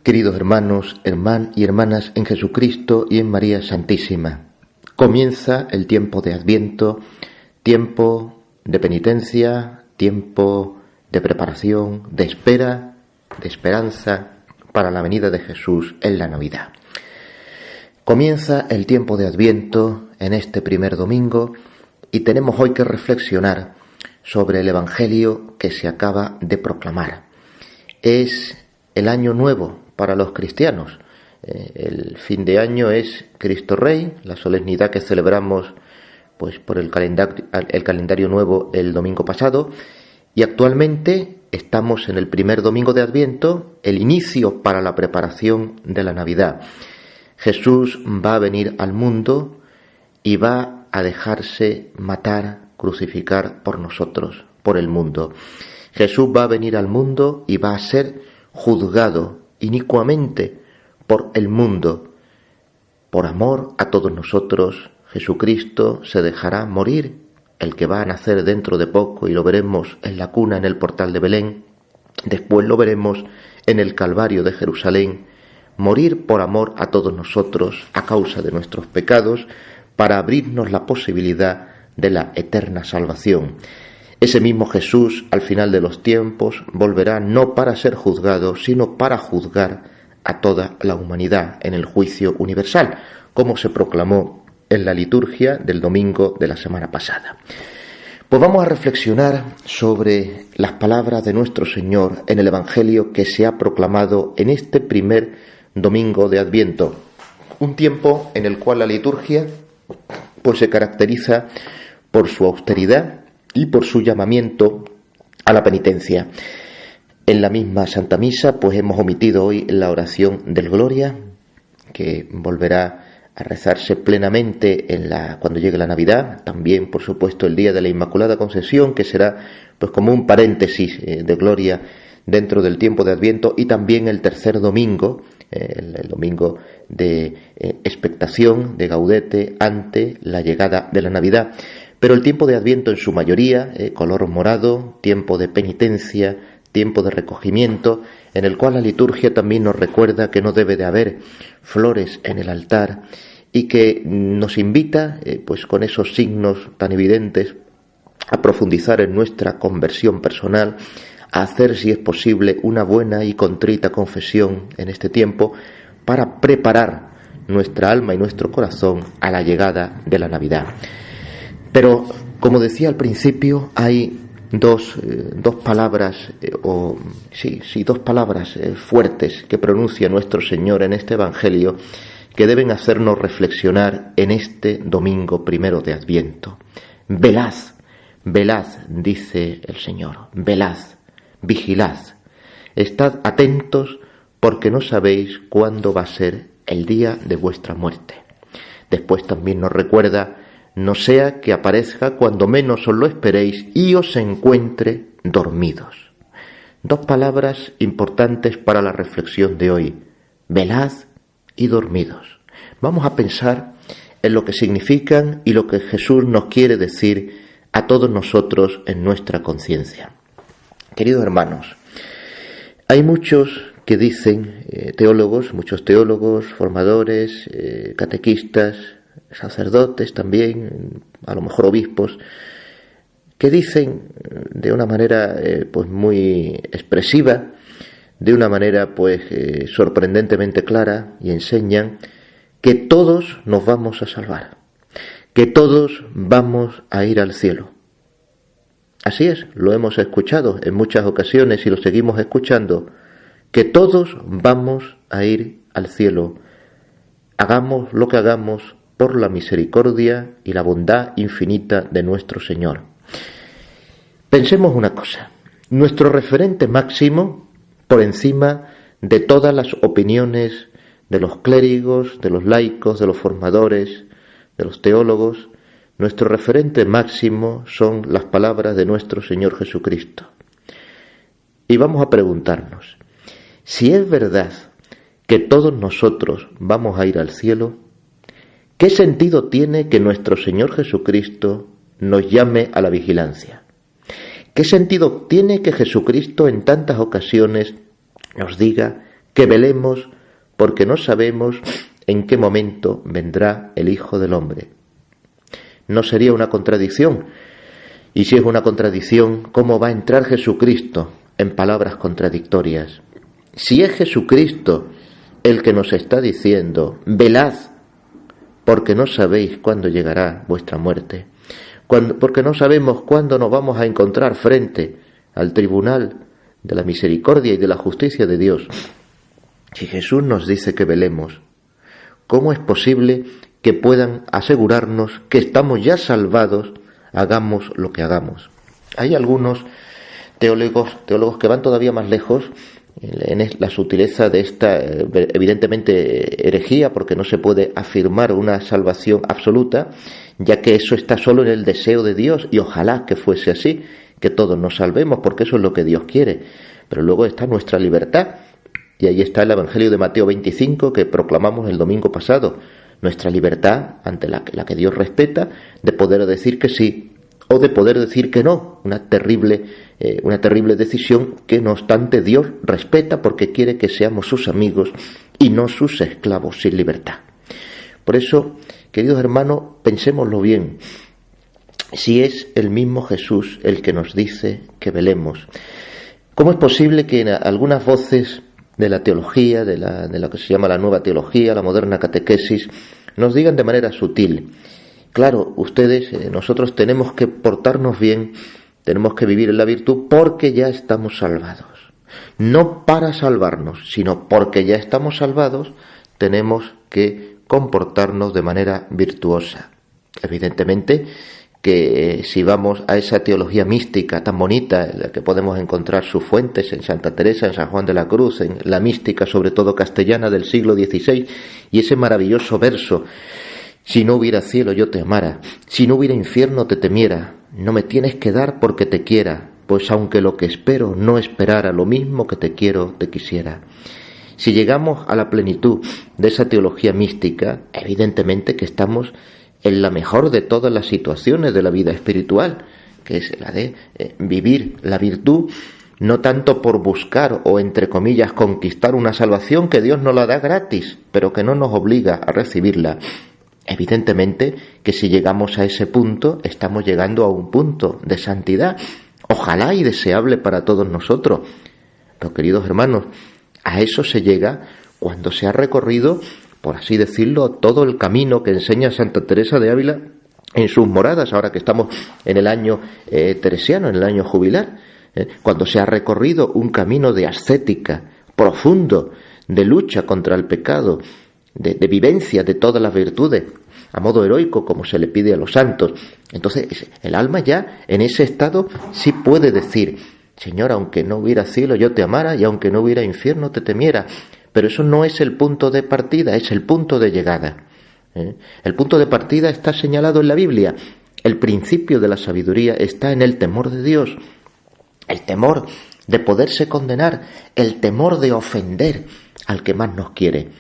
Queridos hermanos y hermanas en Jesucristo y en María Santísima, comienza el tiempo de Adviento, tiempo de penitencia, tiempo de preparación, de espera, de esperanza para la venida de Jesús en la Navidad. Comienza el tiempo de Adviento en este primer domingo y tenemos hoy que reflexionar sobre el Evangelio que se acaba de proclamar. Es el año nuevo para los cristianos. El fin de año es Cristo Rey, la solemnidad que celebramos pues por el calendario nuevo el domingo pasado, y actualmente estamos en el primer domingo de Adviento, el inicio para la preparación de la Navidad. Jesús va a venir al mundo y va a dejarse matar, crucificar por nosotros, por el mundo. Jesús va a venir al mundo y va a ser juzgado inicuamente por el mundo. Por amor a todos nosotros, Jesucristo se dejará morir, el que va a nacer dentro de poco, y lo veremos en la cuna en el portal de Belén. Después lo veremos en el Calvario de Jerusalén, morir por amor a todos nosotros a causa de nuestros pecados, para abrirnos la posibilidad de la eterna salvación. Ese mismo Jesús, al final de los tiempos, volverá no para ser juzgado, sino para juzgar a toda la humanidad en el juicio universal, como se proclamó en la liturgia del domingo de la semana pasada. Pues vamos a reflexionar sobre las palabras de nuestro Señor en el Evangelio que se ha proclamado en este primer domingo de Adviento, un tiempo en el cual la liturgia pues se caracteriza por su austeridad y por su llamamiento a la penitencia. En la misma Santa Misa pues hemos omitido hoy la oración del Gloria, que volverá a rezarse plenamente cuando llegue la Navidad. También, por supuesto, el día de la Inmaculada Concepción, que será pues como un paréntesis de Gloria dentro del tiempo de Adviento, y también el tercer domingo, el domingo de expectación, de gaudete, ante la llegada de la Navidad. Pero el tiempo de Adviento en su mayoría, color morado, tiempo de penitencia, tiempo de recogimiento, en el cual la liturgia también nos recuerda que no debe de haber flores en el altar, y que nos invita, pues con esos signos tan evidentes, a profundizar en nuestra conversión personal, a hacer, si es posible, una buena y contrita confesión en este tiempo, para preparar nuestra alma y nuestro corazón a la llegada de la Navidad. Pero, como decía al principio, hay dos palabras fuertes que pronuncia nuestro Señor en este Evangelio, que deben hacernos reflexionar en este domingo primero de Adviento. Velad, velad, dice el Señor, velad, vigilad, estad atentos, porque no sabéis cuándo va a ser el día de vuestra muerte. Después también nos recuerda: no sea que aparezca cuando menos os lo esperéis y os encuentre dormidos. Dos palabras importantes para la reflexión de hoy: velad y dormidos. Vamos a pensar en lo que significan y lo que Jesús nos quiere decir a todos nosotros en nuestra conciencia. Queridos hermanos, hay muchos que dicen, muchos teólogos, formadores, catequistas, sacerdotes también, a lo mejor obispos, que dicen de una manera pues muy expresiva, de una manera pues sorprendentemente clara, y enseñan que todos nos vamos a salvar, que todos vamos a ir al cielo. Así es, lo hemos escuchado en muchas ocasiones y lo seguimos escuchando, que todos vamos a ir al cielo, hagamos lo que hagamos, por la misericordia y la bondad infinita de nuestro Señor. Pensemos una cosa: nuestro referente máximo, por encima de todas las opiniones de los clérigos, de los laicos, de los formadores, de los teólogos, nuestro referente máximo son las palabras de nuestro Señor Jesucristo. Y vamos a preguntarnos, si es verdad que todos nosotros vamos a ir al cielo, ¿qué sentido tiene que nuestro Señor Jesucristo nos llame a la vigilancia? ¿Qué sentido tiene que Jesucristo en tantas ocasiones nos diga que velemos porque no sabemos en qué momento vendrá el Hijo del Hombre. ¿No sería una contradicción? Y si es una contradicción, ¿cómo va a entrar Jesucristo en palabras contradictorias? Si es Jesucristo el que nos está diciendo, velad, porque no sabéis cuándo llegará vuestra muerte, porque no sabemos cuándo nos vamos a encontrar frente al tribunal de la misericordia y de la justicia de Dios. Si Jesús nos dice que velemos, ¿cómo es posible que puedan asegurarnos que estamos ya salvados, hagamos lo que hagamos? Hay algunos teólogos que van todavía más lejos en la sutileza de esta, evidentemente, herejía, porque no se puede afirmar una salvación absoluta, ya que eso está solo en el deseo de Dios, y ojalá que fuese así, que todos nos salvemos, porque eso es lo que Dios quiere. Pero luego está nuestra libertad, y ahí está el Evangelio de Mateo 25 que proclamamos el domingo pasado, nuestra libertad ante la que Dios respeta, de poder decir que sí o de poder decir que no, una terrible decisión que no obstante Dios respeta porque quiere que seamos sus amigos y no sus esclavos sin libertad. Por eso, queridos hermanos, pensémoslo bien. Si es el mismo Jesús el que nos dice que velemos, ¿cómo es posible que en algunas voces de la teología, de lo que se llama la nueva teología, la moderna catequesis, nos digan de manera sutil: claro, nosotros tenemos que portarnos bien, tenemos que vivir en la virtud porque ya estamos salvados? No para salvarnos, sino porque ya estamos salvados, tenemos que comportarnos de manera virtuosa. Evidentemente que si vamos a esa teología mística tan bonita, en la que podemos encontrar sus fuentes en Santa Teresa, en San Juan de la Cruz, en la mística sobre todo castellana del siglo XVI, y ese maravilloso verso: si no hubiera cielo yo te amara, si no hubiera infierno te temiera, no me tienes que dar porque te quiera, pues aunque lo que espero no esperara, lo mismo que te quiero te quisiera. Si llegamos a la plenitud de esa teología mística, evidentemente que estamos en la mejor de todas las situaciones de la vida espiritual, que es la de vivir la virtud, no tanto por buscar o, entre comillas, conquistar una salvación que Dios nos la da gratis, pero que no nos obliga a recibirla. Evidentemente que si llegamos a ese punto, estamos llegando a un punto de santidad, ojalá y deseable para todos nosotros. Pero, queridos hermanos, a eso se llega cuando se ha recorrido, por así decirlo, todo el camino que enseña Santa Teresa de Ávila en sus moradas, ahora que estamos en el año teresiano, en el año jubilar, cuando se ha recorrido un camino de ascética profundo, de lucha contra el pecado, de vivencia de todas las virtudes, a modo heroico, como se le pide a los santos. Entonces, el alma ya en ese estado sí puede decir: Señor, aunque no hubiera cielo yo te amara, y aunque no hubiera infierno te temiera. Pero eso no es el punto de partida, es el punto de llegada. El punto de partida está señalado en la Biblia. El principio de la sabiduría está en el temor de Dios, el temor de poderse condenar, el temor de ofender al que más nos quiere.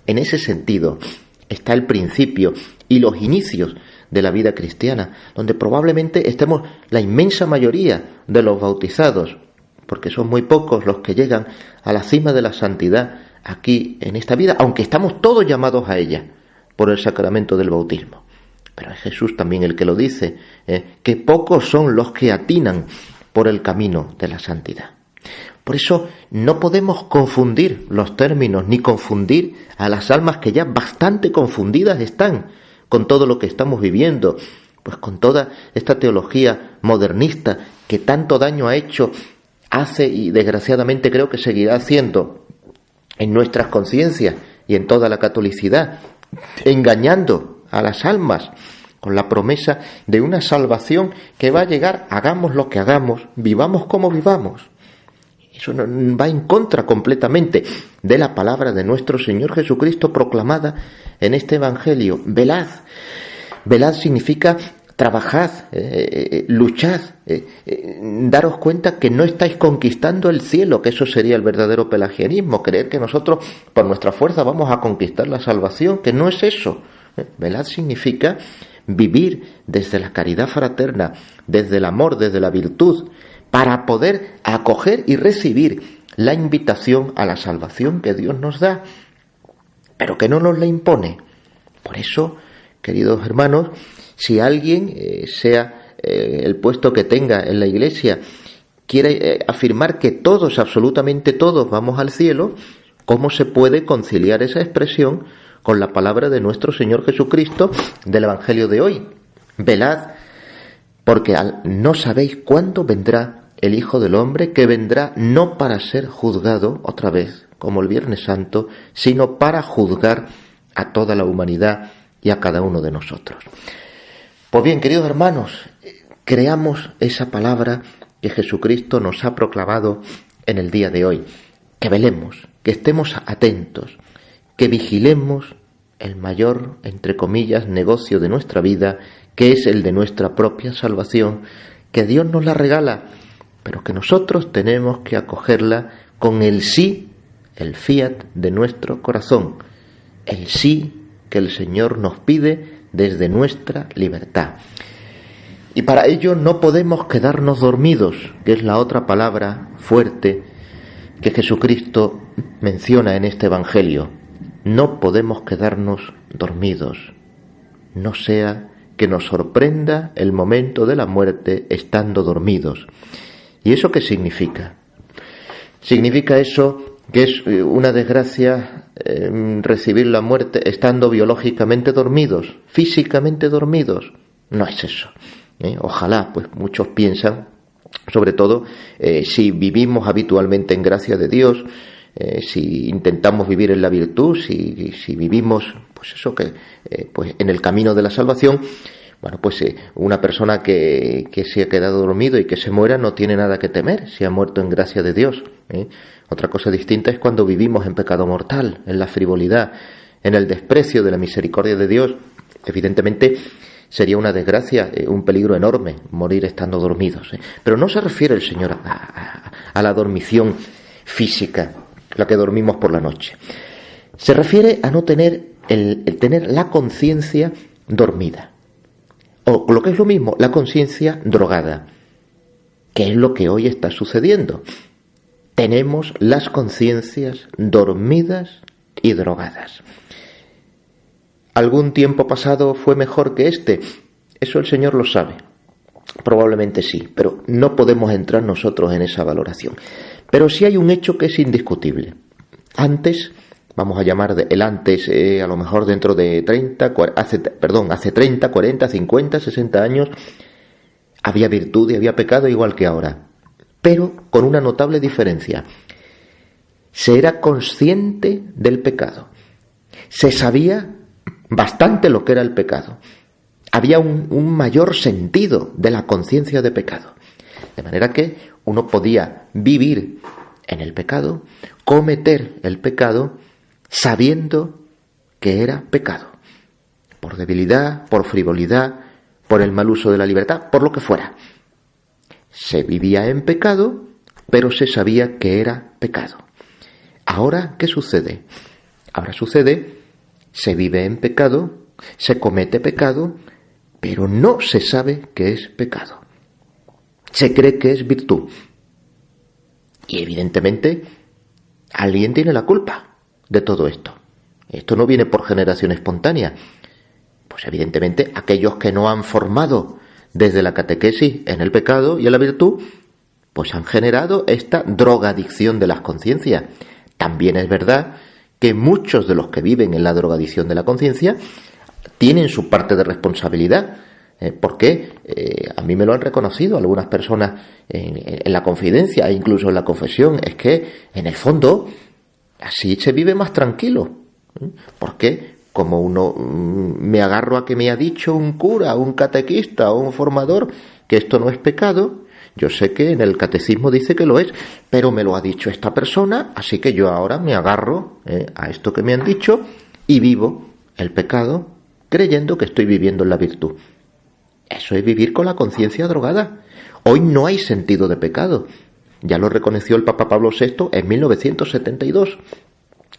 En ese sentido está el principio y los inicios de la vida cristiana, donde probablemente estemos la inmensa mayoría de los bautizados, porque son muy pocos los que llegan a la cima de la santidad aquí en esta vida, aunque estamos todos llamados a ella por el sacramento del bautismo. Pero es Jesús también el que lo dice, que pocos son los que atinan por el camino de la santidad. Por eso no podemos confundir los términos, ni confundir a las almas que ya bastante confundidas están con todo lo que estamos viviendo, pues con toda esta teología modernista que tanto daño ha hecho, hace y desgraciadamente creo que seguirá haciendo en nuestras conciencias y en toda la catolicidad, engañando a las almas con la promesa de una salvación que va a llegar, hagamos lo que hagamos, vivamos como vivamos. Eso va en contra completamente de la palabra de nuestro Señor Jesucristo proclamada en este Evangelio. Velad. Velad significa trabajad, luchad, daros cuenta que no estáis conquistando el cielo, que eso sería el verdadero pelagianismo, creer que nosotros por nuestra fuerza vamos a conquistar la salvación, que no es eso. Velad significa vivir desde la caridad fraterna, desde el amor, desde la virtud, para poder acoger y recibir la invitación a la salvación que Dios nos da, pero que no nos la impone. Por eso, queridos hermanos, si alguien, sea el puesto que tenga en la Iglesia, quiere afirmar que todos, absolutamente todos, vamos al cielo, ¿cómo se puede conciliar esa expresión con la palabra de nuestro Señor Jesucristo del Evangelio de hoy? Velad, porque no sabéis cuándo vendrá el Hijo del Hombre, que vendrá no para ser juzgado otra vez, como el Viernes Santo, sino para juzgar a toda la humanidad y a cada uno de nosotros. Pues bien, queridos hermanos, creamos esa palabra que Jesucristo nos ha proclamado en el día de hoy, que velemos, que estemos atentos, que vigilemos el mayor, entre comillas, negocio de nuestra vida, que es el de nuestra propia salvación, que Dios nos la regala, pero que nosotros tenemos que acogerla con el sí, el fiat de nuestro corazón, el sí que el Señor nos pide desde nuestra libertad. Y para ello no podemos quedarnos dormidos, que es la otra palabra fuerte que Jesucristo menciona en este Evangelio. No podemos quedarnos dormidos, no sea que nos sorprenda el momento de la muerte estando dormidos. ¿Y eso qué significa? Significa eso que es una desgracia recibir la muerte estando biológicamente dormidos, físicamente dormidos. No es eso. Ojalá, pues muchos piensan, sobre todo si vivimos habitualmente en gracia de Dios, si intentamos vivir en la virtud, si vivimos, pues eso que, pues en el camino de la salvación, bueno, pues una persona que se ha quedado dormido y que se muera no tiene nada que temer, si ha muerto en gracia de Dios. Otra cosa distinta es cuando vivimos en pecado mortal, en la frivolidad, en el desprecio de la misericordia de Dios. Evidentemente sería una desgracia, un peligro enorme morir estando dormidos. Pero no se refiere el Señor a la dormición física, la que dormimos por la noche. Se refiere a no tener el tener la conciencia dormida. O lo que es lo mismo, la conciencia drogada, que es lo que hoy está sucediendo. Tenemos las conciencias dormidas y drogadas. ¿Algún tiempo pasado fue mejor que este? Eso el Señor lo sabe. Probablemente sí, pero no podemos entrar nosotros en esa valoración. Pero sí hay un hecho que es indiscutible. Antes, vamos a llamar el antes, a lo mejor dentro de hace 30, 40, 50, 60 años, había virtud y había pecado igual que ahora, pero con una notable diferencia. Se era consciente del pecado, se sabía bastante lo que era el pecado, había un mayor sentido de la conciencia de pecado, de manera que uno podía vivir en el pecado, cometer el pecado, sabiendo que era pecado, por debilidad, por frivolidad, por el mal uso de la libertad, por lo que fuera. Se vivía en pecado, pero se sabía que era pecado. Ahora, ¿qué sucede? Ahora sucede, se vive en pecado, se comete pecado, pero no se sabe que es pecado. Se cree que es virtud. Y evidentemente, alguien tiene la culpa de todo esto. Esto no viene por generación espontánea. Pues evidentemente aquellos que no han formado desde la catequesis en el pecado y en la virtud, pues han generado esta drogadicción de las conciencias. También es verdad que muchos de los que viven en la drogadicción de la conciencia tienen su parte de responsabilidad, porque a mí me lo han reconocido algunas personas en la confidencia e incluso en la confesión. Es que en el fondo así se vive más tranquilo, porque como uno me agarro a que me ha dicho un cura, un catequista o un formador que esto no es pecado, yo sé que en el catecismo dice que lo es, pero me lo ha dicho esta persona, así que yo ahora me agarro a esto que me han dicho y vivo el pecado creyendo que estoy viviendo en la virtud. Eso es vivir con la conciencia drogada. Hoy no hay sentido de pecado. Ya lo reconoció el Papa Pablo VI en 1972.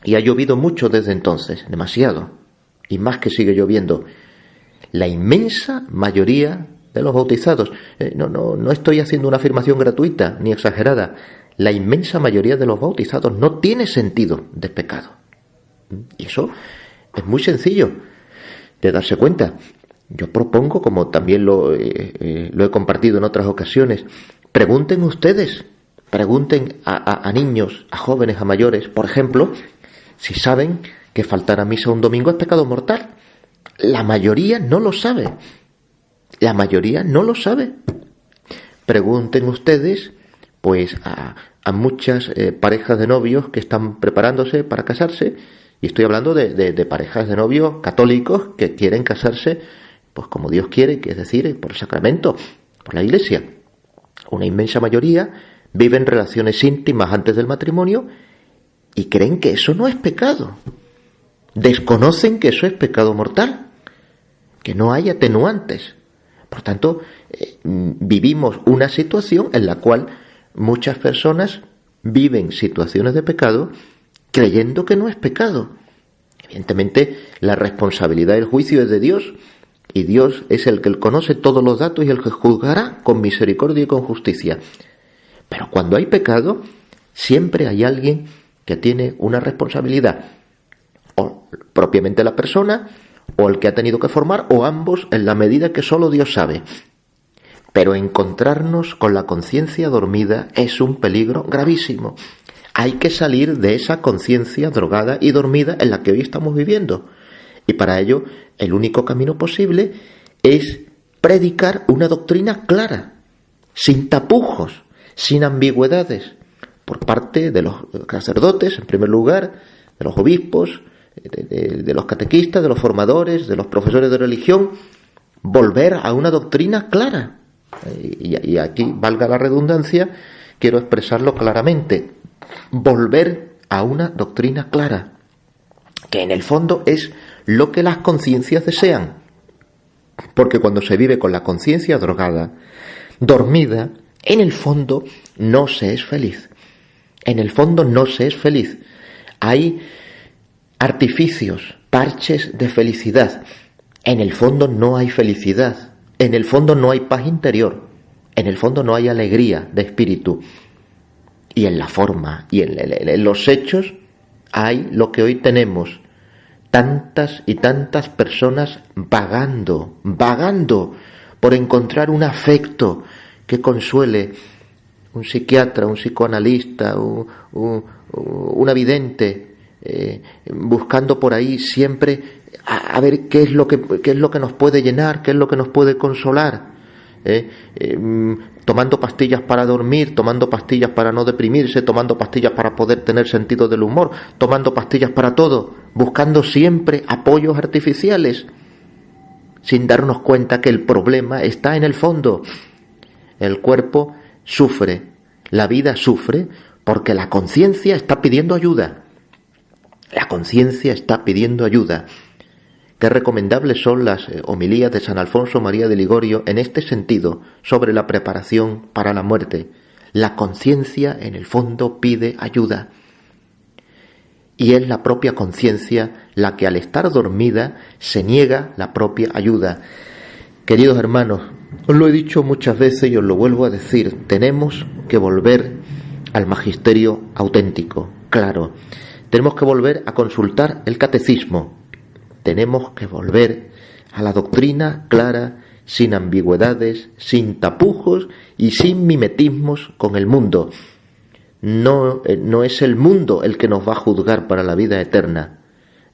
Y ha llovido mucho desde entonces, demasiado. Y más que sigue lloviendo. La inmensa mayoría de los bautizados, no estoy haciendo una afirmación gratuita ni exagerada, la inmensa mayoría de los bautizados no tiene sentido de pecado. Y eso es muy sencillo de darse cuenta. Yo propongo, como también lo he compartido en otras ocasiones, pregunten ustedes, pregunten a niños, a jóvenes, a mayores, por ejemplo, si saben que faltar a misa un domingo es pecado mortal. La mayoría no lo sabe. La mayoría no lo sabe. Pregunten ustedes, pues, a muchas parejas de novios que están preparándose para casarse, y estoy hablando de parejas de novios católicos que quieren casarse, pues como Dios quiere, que es decir, por el sacramento, por la Iglesia. Una inmensa mayoría viven relaciones íntimas antes del matrimonio y creen que eso no es pecado. Desconocen que eso es pecado mortal, que no hay atenuantes. Por tanto, vivimos una situación en la cual muchas personas viven situaciones de pecado creyendo que no es pecado. Evidentemente, la responsabilidad del juicio es de Dios, y Dios es el que conoce todos los datos y el que juzgará con misericordia y con justicia. Pero cuando hay pecado, siempre hay alguien que tiene una responsabilidad, o propiamente la persona, o el que ha tenido que formar, o ambos, en la medida que solo Dios sabe. Pero encontrarnos con la conciencia dormida es un peligro gravísimo. Hay que salir de esa conciencia drogada y dormida en la que hoy estamos viviendo. Y para ello, el único camino posible es predicar una doctrina clara, sin tapujos, sin ambigüedades, por parte de los sacerdotes, en primer lugar, de los obispos, de los catequistas, de los formadores, de los profesores de religión, volver a una doctrina clara. Y aquí, valga la redundancia, quiero expresarlo claramente. Volver a una doctrina clara, que en el fondo es lo que las conciencias desean. Porque cuando se vive con la conciencia drogada, dormida, en el fondo no se es feliz. En el fondo no se es feliz. Hay artificios, parches de felicidad. En el fondo no hay felicidad. En el fondo no hay paz interior. En el fondo no hay alegría de espíritu. Y en la forma y en los hechos hay lo que hoy tenemos. Tantas y tantas personas vagando por encontrar un afecto que consuele. Un psiquiatra, un psicoanalista, una vidente, buscando por ahí siempre a ver qué es lo que nos puede llenar, qué es lo que nos puede consolar, tomando pastillas para dormir, tomando pastillas para no deprimirse, tomando pastillas para poder tener sentido del humor, tomando pastillas para todo, buscando siempre apoyos artificiales, sin darnos cuenta que el problema está en el fondo. El cuerpo sufre, la vida sufre, porque la conciencia está pidiendo ayuda. La conciencia está pidiendo ayuda. Qué recomendables son las homilías de San Alfonso María de Ligorio en este sentido, sobre la preparación para la muerte. La conciencia, en el fondo, pide ayuda. Y es la propia conciencia la que, al estar dormida, se niega la propia ayuda. Queridos hermanos, os lo he dicho muchas veces y os lo vuelvo a decir, tenemos que volver al magisterio auténtico, claro. Tenemos que volver a consultar el catecismo. Tenemos que volver a la doctrina clara, sin ambigüedades, sin tapujos y sin mimetismos con el mundo. No es el mundo el que nos va a juzgar para la vida eterna.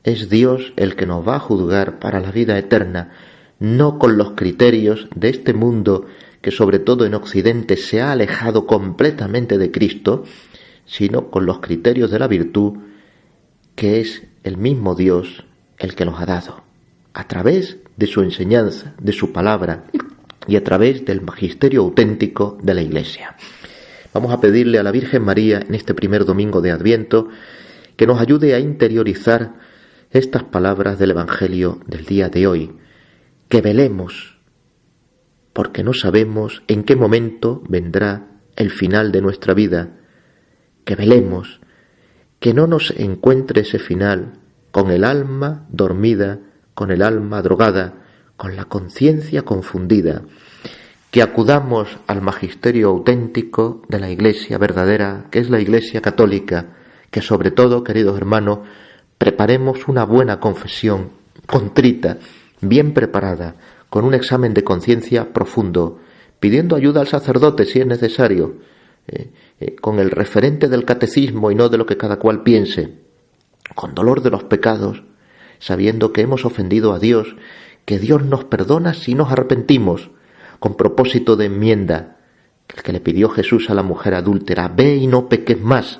Es Dios el que nos va a juzgar para la vida eterna. No con los criterios de este mundo que, sobre todo en Occidente, se ha alejado completamente de Cristo, sino con los criterios de la virtud, que es el mismo Dios el que nos ha dado, a través de su enseñanza, de su palabra y a través del magisterio auténtico de la Iglesia. Vamos a pedirle a la Virgen María en este primer domingo de Adviento que nos ayude a interiorizar estas palabras del Evangelio del día de hoy, que velemos, porque no sabemos en qué momento vendrá el final de nuestra vida, que velemos, que no nos encuentre ese final con el alma dormida, con el alma drogada, con la conciencia confundida, que acudamos al magisterio auténtico de la Iglesia verdadera, que es la Iglesia católica, que sobre todo, queridos hermanos, preparemos una buena confesión, contrita, bien preparada, con un examen de conciencia profundo, pidiendo ayuda al sacerdote si es necesario, con el referente del catecismo y no de lo que cada cual piense, con dolor de los pecados, sabiendo que hemos ofendido a Dios, que Dios nos perdona si nos arrepentimos, con propósito de enmienda, el que le pidió Jesús a la mujer adúltera, ve y no peques más.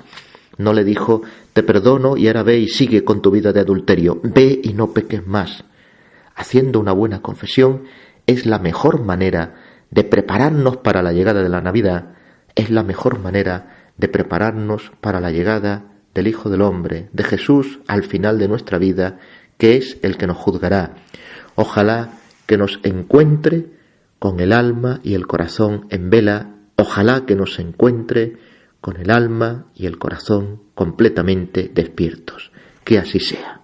No le dijo, te perdono y ahora ve y sigue con tu vida de adulterio, ve y no peques más. Haciendo una buena confesión es la mejor manera de prepararnos para la llegada de la Navidad, es la mejor manera de prepararnos para la llegada del Hijo del Hombre, de Jesús al final de nuestra vida, que es el que nos juzgará. Ojalá que nos encuentre con el alma y el corazón en vela, ojalá que nos encuentre con el alma y el corazón completamente despiertos. Que así sea.